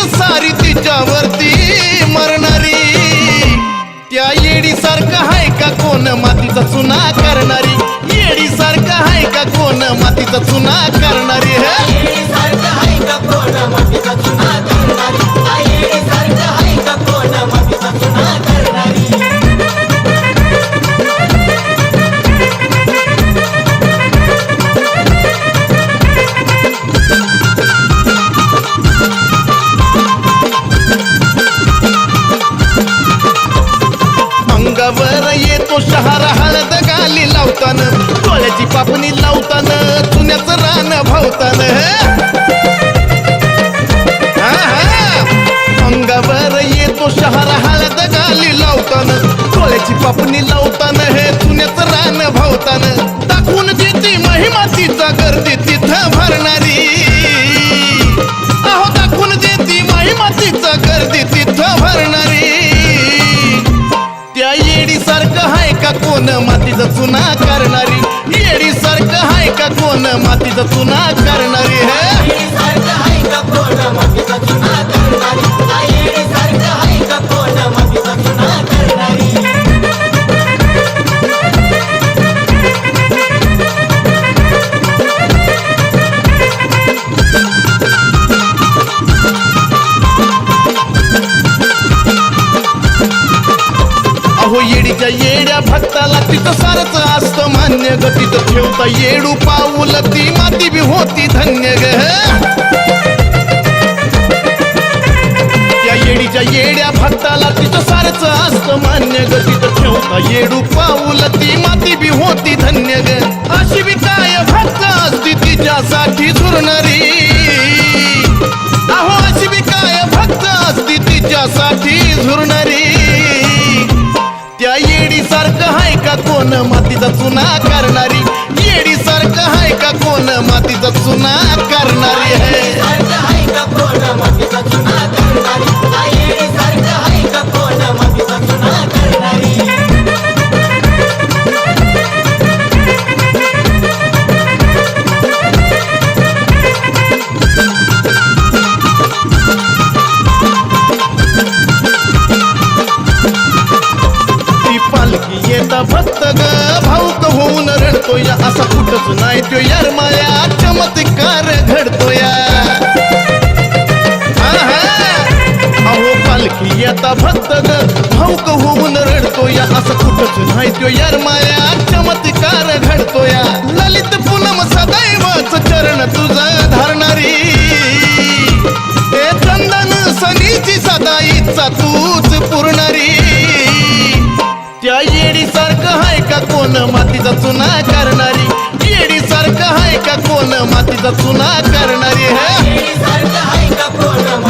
सारी तिच्यावरती मरणारी। त्या येडी सारखं हाय का कोण मातीचा चुना करणारी? येडी सारखं हाय का कोण मातीचा चुना करणारी? येडी सारखं हाय का कोण मातीचा चुना करणारी? येडी सारखं हाय का कोण मातीचा चुना करणारी? अंगावर येतो शहारा हळद गाली लावतान, डोळ्याची पापणी लावतान, चुन्याचं रान भावतान। अंगावर येतो शहारा हळद गाली लावतान, डोळ्याची पापणी लावतान, हे चुन्याचं रान भावतान। दाखवून देती महिमा तिचा गर्दी तिथं भरणारी। अहो दाखवून देती महिमा तिचा गर्दी तिथं भरणारी। त्या येडी सारखं हाय का कोण मातीचा चुना करणारी? येडी सारखं हाय का कोण मातीचा चुना करणारी? येडी सारखं हाय का कोण मातीचा चुना करणारी? येडी सारखं हाय का कोण मातीचा चुना करणारी? अहो येडीच्या येड्या भक्ताला तिथं सारच असतं मान्य ग। तिथं ठेवता येडू पाऊल ती माती बी होती धन्य ग। त्या येडीच्या येड्या भक्ताला तिथं सारच असतं मान्य ग। तिथं ठेवता येडू पाऊल ती माती बी होती धन्य ग। अशी बी काय भक्त असती तिच्यासाठी झुरणारी? अहो अशी बी काय भक्त असती तिच्यासाठी झुरणारी। त्या येडी सारखं हाय का कोण मातीचा चुना करणारी? येडी सारखं हाय का कोण मातीचा चुना करणारी? येडी सारखं हाय का कोण मातीचा चुना करणारी? येडी सारखं हाय का कोण मातीचा चुना करणारी? पालखी येता भक्त ग भाऊक होऊन रडतोय, असा कुठंच नाही तो यरमाया चमत्कार घडतोय। अहो पालखी येता भक्त ग भाऊक होऊन रडतोय, असं कुठंच नाही तो यरमाया चमत्कार घडतोय। ललित पूनम सदैवच चरण तुझं धरणारी, हे चंदन सनीची सदा इच्छा तूच पुरणारी। त्या येडी सारखं हाय का कोण मातीचा चुना करणारी? येडी सारखं हाय का कोण मातीचा चुना करणारी? येडी सारखं हाय का कोण